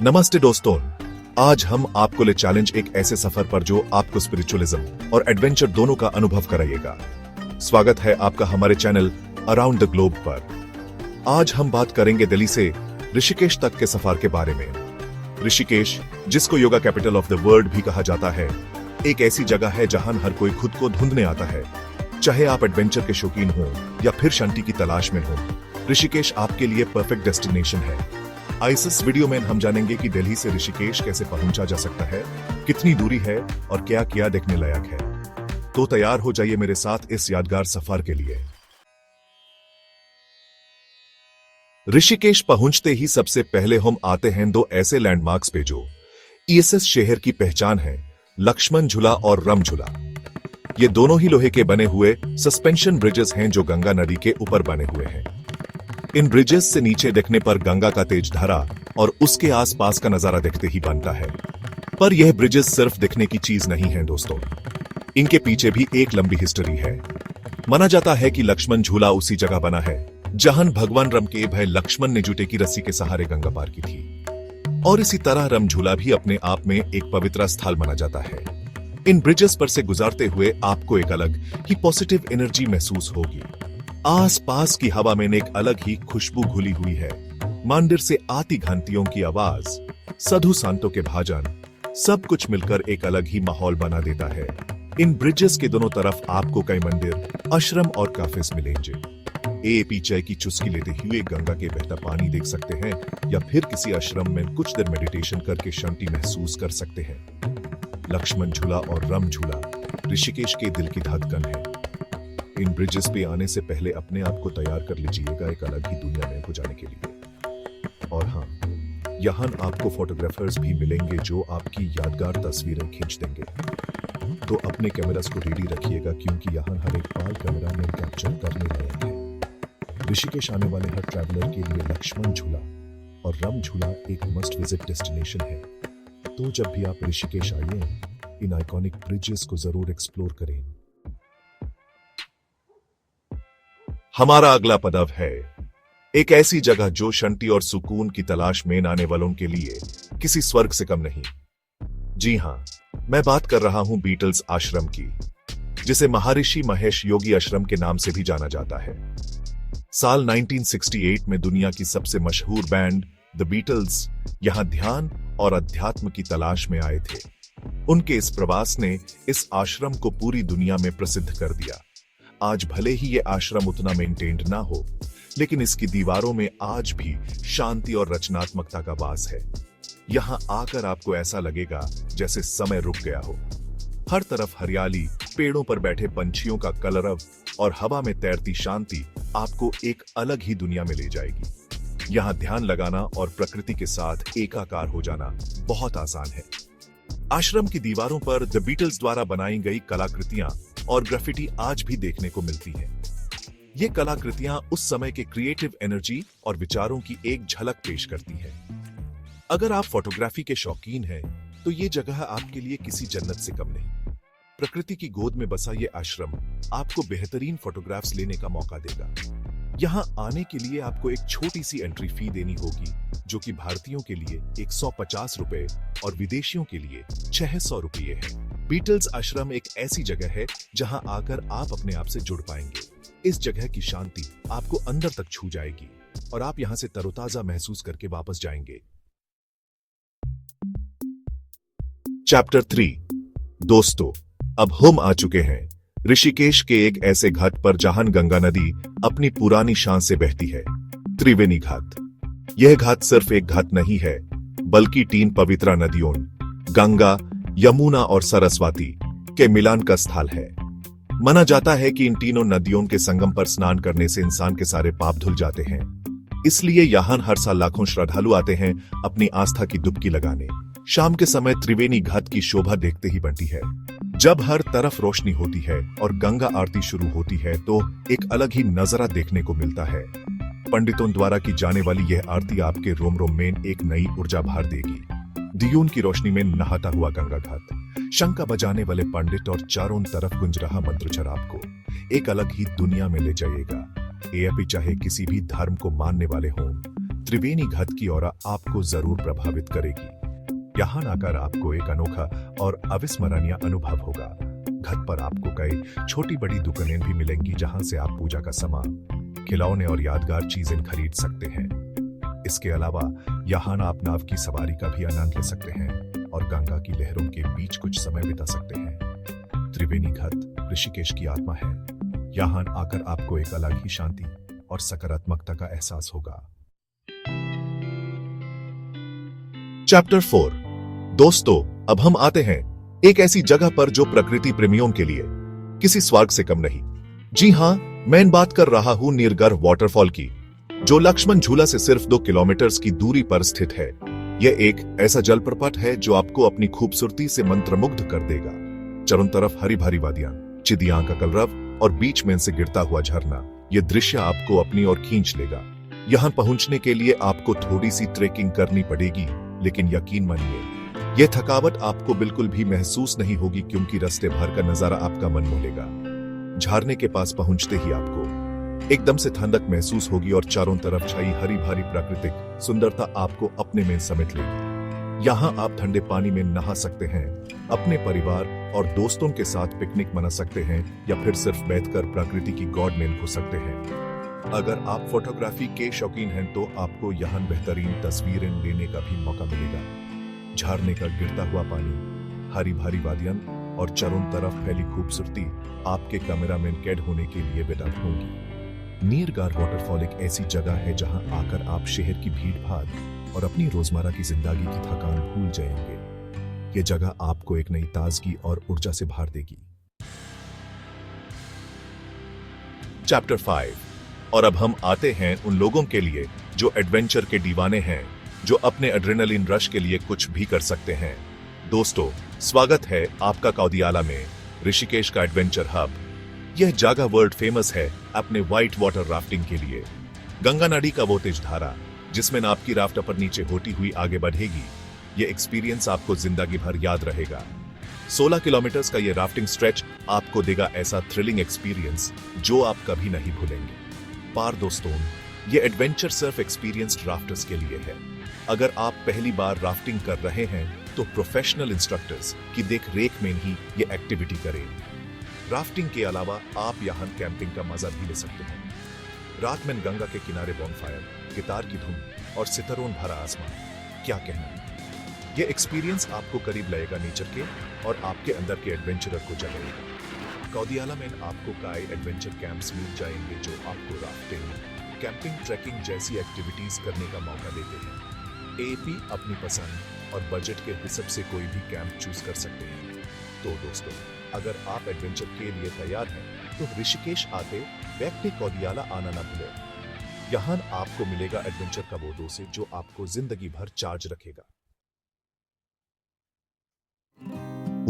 नमस्ते दोस्तों, आज हम आपको ले चैलेंज एक ऐसे सफर पर जो आपको स्पिरिचुअलिज्म और एडवेंचर दोनों का अनुभव कराएगा। स्वागत है आपका हमारे चैनल अराउंड द ग्लोब पर। आज हम बात करेंगे दिल्ली से ऋषिकेश तक के सफर के बारे में। ऋषिकेश, जिसको yoga capital of the world भी कहा जाता है, एक ऐसी जगह है जहां हर कोई खुद को ढूंढने आता है। चाहे आप एडवेंचर के शौकीन हो या फिर शांति की तलाश में हो, ऋषिकेश आपके लिए परफेक्ट डेस्टिनेशन है। आज इस वीडियो में हम जानेंगे कि दिल्ली से ऋषिकेश कैसे पहुंचा जा सकता है, कितनी दूरी है और क्या क्या देखने लायक है। तो तैयार हो जाइए मेरे साथ इस यादगार सफर के लिए। ऋषिकेश पहुंचते ही सबसे पहले हम आते हैं दो ऐसे लैंडमार्क्स पे जो ईएसएस शहर की पहचान है, लक्ष्मण झूला और रम झूला। ये दोनों ही लोहे के बने हुए सस्पेंशन ब्रिजेस हैं जो गंगा नदी के ऊपर बने हुए हैं। इन ब्रिजेस से नीचे देखने पर गंगा का तेज धारा और उसके आसपास का नजारा देखते ही बनता है। पर यह ब्रिजेस सिर्फ दिखने की चीज नहीं है दोस्तों, इनके पीछे भी एक लंबी हिस्ट्री है। माना जाता है कि लक्ष्मण झूला उसी जगह बना है जहां भगवान राम के भाई लक्ष्मण ने जूते की रस्सी के सहारे गंगा पार की थी। और इसी तरह रम झूला भी अपने आप में एक पवित्र स्थल माना जाता है। इन ब्रिजेस पर से गुजरते हुए आपको एक अलग ही पॉजिटिव एनर्जी महसूस होगी। आसपास की हवा में एक अलग ही खुशबू घुली हुई है। मंदिर से आती घंटियों की आवाज, साधु संतों के भाजन, सब कुछ मिलकर एक अलग ही माहौल बना देता है। इन ब्रिजेस के दोनों तरफ आपको कई मंदिर, आश्रम और काफेस मिलेंगे। पी चाय की चुस्की लेते हुए गंगा के बहता पानी देख सकते हैं या फिर किसी आश्रम में कुछ देर मेडिटेशन करके शांति महसूस कर सकते हैं। लक्ष्मण झूला और रम झूला ऋषिकेश के दिल की धड़कन है। इन ब्रिजेस पे आने से पहले अपने आप को तैयार कर लीजिएगा एक अलग ही दुनिया में हो जाने के लिए। और हाँ, यहाँ आपको फोटोग्राफर्स भी मिलेंगे जो आपकी यादगार तस्वीरें खींच देंगे। तो अपने कैमरास को रेडी रखिएगा क्योंकि यहाँ हर एक पल कैमरा में कैप्चर करने लायक है। ऋषिकेश आने वाले हर ट्रैवलर के लिए लक्ष्मण झूला और रम झूला एक मस्ट विजिट डेस्टिनेशन है। तो जब भी आप ऋषिकेश आइए, इन आइकॉनिक ब्रिजेस को जरूर एक्सप्लोर करें। हमारा अगला पड़ाव है एक ऐसी जगह जो शांति और सुकून की तलाश में आने वालों के लिए किसी स्वर्ग से कम नहीं। जी हां, मैं बात कर रहा हूं बीटल्स आश्रम की, जिसे महर्षि महेश योगी आश्रम के नाम से भी जाना जाता है। साल 1968 में दुनिया की सबसे मशहूर बैंड द बीटल्स यहां ध्यान और अध्यात्म की तलाश में आए थे। उनके इस प्रवास ने इस आश्रम को पूरी दुनिया में प्रसिद्ध कर दिया। आज भले ही ये आश्रम उतना मेंटेन्ड ना हो, लेकिन इसकी दीवारों में आज भी शांति और रचनात्मकता का वास है। यहाँ आकर आपको ऐसा लगेगा जैसे समय रुक गया हो। हर तरफ हरियाली, पेड़ों पर बैठे पंछियों का कलरव और हवा में तैरती शांति आपको एक अलग ही दुनिया में ले जाएगी। यहाँ ध्यान लगाना और प्रकृति के साथ एकाकार हो जाना बहुत आसान है। आश्रम की दीवारों पर द बीटल्स द्वारा बनाई गई कलाकृतियां और ग्राफिटी आज भी देखने को मिलती हैं। ये कलाकृतियां उस समय के क्रिएटिव एनर्जी और विचारों की एक झलक पेश करती हैं। अगर आप फोटोग्राफी के शौकीन हैं, तो ये जगह आपके लिए किसी जन्नत से कम नहीं। प्रकृति की गोद में बसा ये आश्रम आपको बेहतरीन फोटोग्राफ्स लेने का मौका देगा। यहाँ आने के लिए आपको एक छोटी सी एंट्री फी देनी होगी, जो कि भारतीयों के लिए 150 रुपए और विदेशियों के लिए 600 रुपये है। बीटल्स आश्रम एक ऐसी जगह है जहां आकर आप अपने आप से जुड़ पाएंगे। इस जगह की शांति आपको अंदर तक छू जाएगी और आप यहां से तरोताजा महसूस करके वापस जाएंगे। चैप्टर 3। दोस्तों, अब हम आ चुके हैं ऋषिकेश के एक ऐसे घाट पर जहां गंगा नदी अपनी पुरानी शान से बहती है, त्रिवेणी घाट। यह घाट सिर्फ एक घाट नहीं है, बल्कि 3 पवित्र नदियों गंगा, यमुना और सरस्वती के मिलान का स्थल है। माना जाता है कि इन तीनों नदियों के संगम पर स्नान करने से इंसान के सारे पाप धुल जाते हैं। इसलिए यहाँ हर साल लाखों श्रद्धालु आते हैं अपनी आस्था की डुबकी लगाने। शाम के समय त्रिवेणी घाट की शोभा देखते ही बनती है। जब हर तरफ रोशनी होती है और गंगा आरती शुरू होती है, तो एक अलग ही नजारा देखने को मिलता है। पंडितों द्वारा की जाने वाली यह आरती आपके रोम रोम में एक नई ऊर्जा भर देगी। दियों की रोशनी में नहाता हुआ गंगा घाट, शंका बजाने वाले पंडित और चारों तरफ गुंज रहा मंत्रोच्चार आपको एक अलग ही दुनिया में ले जाएगा। ये चाहे किसी भी धर्म को मानने वाले हों त्रिवेणी घाट की औरा आपको जरूर प्रभावित करेगी। यहाँ आकर आपको एक अनोखा और अविस्मरणीय अनुभव होगा। घाट पर आपको कई छोटी बड़ी दुकानें भी मिलेंगी जहां से आप पूजा का सामान, खिलौने और यादगार चीजें खरीद सकते हैं। इसके अलावा यहाँ आप नाव की सवारी का भी आनंद ले सकते हैं और गंगा की लहरों के बीच कुछ समय बिता सकते हैं। त्रिवेणी घाट ऋषिकेश की आत्मा है। यहाँ आकर आपको एक अलग ही शांति और सकारात्मकता का एहसास होगा। चैप्टर 4। दोस्तों, अब हम आते हैं एक ऐसी जगह पर जो प्रकृति प्रेमियों के लिए किसी स्वर्ग से कम नहीं। जी हां, मैं बात कर रहा हूं नीरगर वाटरफॉल की, जो लक्ष्मण झूला से सिर्फ 2 किलोमीटर की दूरी पर स्थित है। यह एक ऐसा जलप्रपात है जो आपको अपनी खूबसूरती से मंत्रमुग्ध कर देगा। चारों तरफ हरी भरी वादियां, चिड़ियां का कलरव और बीच में से गिरता हुआ झरना, यह दृश्य आपको अपनी ओर खींच लेगा। यहां पहुंचने के लिए आपको थोड़ी सी ट्रेकिंग करनी पड़ेगी, लेकिन यकीन मानिए यह थकावट आपको बिल्कुल भी महसूस नहीं होगी, क्योंकि रास्ते भर का नजारा आपका मन मोहेगा। झरने के पास पहुंचते ही आपको एकदम से ठंडक महसूस होगी और चारों तरफ छाई हरी भरी प्राकृतिक सुंदरता आपको अपने में समेट लेगी। यहाँ आप ठंडे पानी में नहा सकते हैं, अपने परिवार और दोस्तों के साथ पिकनिक मना सकते हैं या फिर सिर्फ बैठकर प्रकृति की गॉड में खो सकते हैं। अगर आप फोटोग्राफी के शौकीन हैं तो आपको यहाँ बेहतरीन तस्वीरें लेने का भी मौका मिलेगा। झरने का गिरता हुआ पानी, हरी भरी वादियां और चारों तरफ फैली खूबसूरती आपके कैमरा में कैद होने के लिए बेताब होंगी। नीरगर वाटरफॉल एक ऐसी जगह है जहां आकर आप शहर की भीड़ भाड़ और अपनी रोजमर्रा की जिंदगी की थकान भूल जाएंगे। ये जगह आपको एक नई ताजगी और ऊर्जा से भर देगी। चैप्टर 5। और अब हम आते हैं उन लोगों के लिए जो एडवेंचर के दीवाने हैं, जो अपने एड्रेनलिन रश के लिए कुछ भी कर सकते हैं। दोस्तों, स्वागत है आपका कौदियाला में, ऋषिकेश का एडवेंचर हब। यह जगह वर्ल्ड फेमस है अपने व्हाइट वाटर राफ्टिंग के लिए। गंगा नदी का वो तेज धारा जिसमें आपकी राफ्ट पर नीचे होती हुई आगे बढ़ेगी, यह एक्सपीरियंस आपको जिंदगी भर याद रहेगा। 16 किलोमीटर का यह राफ्टिंग स्ट्रेच आपको देगा ऐसा थ्रिलिंग एक्सपीरियंस जो आप कभी नहीं भूलेंगे। पर दोस्तों, ये एडवेंचर सिर्फ एक्सपीरियंस्ड राफ्टर्स के लिए है। अगर आप पहली बार राफ्टिंग कर रहे हैं तो प्रोफेशनल इंस्ट्रक्टर्स की देख-रेख में ही ये एक्टिविटी करें। राफ्टिंग के अलावा आप यहाँ कैंपिंग का मजा भी ले सकते हैं। रात में गंगा के किनारे बॉनफायर, गिटार की धुन और सितारों भरा आसमान, क्या कहना। ये एक्सपीरियंस आपको करीब लाएगा नेचर के और आपके अंदर के एडवेंचरर को जगाएगा। कौदियाला में आपको कई एडवेंचर कैंप्स मिल जाएंगे जो आपको राफ्टिंग, कैंपिंग, ट्रैकिंग जैसी एक्टिविटीज करने का मौका देते हैं। एपी अपनी पसंद और बजट के हिसाब से कोई भी कैंप चूज कर सकते हैं। तो दोस्तों, अगर आप एडवेंचर के लिए तैयार हैं तो ऋषिकेश आते वक्त कौदियाला आना न भूलें। यहाँ आपको मिलेगा एडवेंचर का वो दोस्त जो आपको जिंदगी भर चार्ज रखेगा।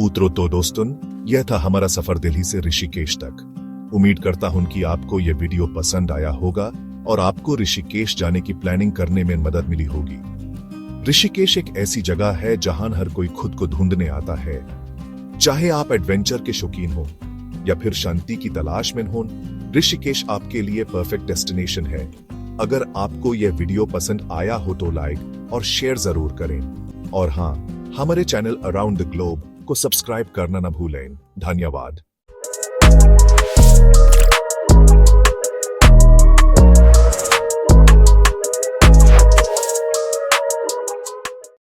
उतरो तो दोस्तों, यह था हमारा सफर दिल्ली से ऋषिकेश तक। उम्मीद करता हूं कि आपको यह वीडियो पसंद आया होगा और आपको ऋषिकेश जाने की प्लानिंग करने में मदद मिली होगी। ऋषिकेश एक ऐसी जगह है जहां हर कोई खुद को ढूंढने आता है। चाहे आप एडवेंचर के शौकीन हो या फिर शांति की तलाश में हो, ऋषिकेश आपके लिए परफेक्ट डेस्टिनेशन है। अगर आपको यह वीडियो पसंद आया हो तो लाइक और शेयर जरूर करें, और हाँ, हमारे चैनल अराउंड द ग्लोब को सब्सक्राइब करना न भूलें। धन्यवाद।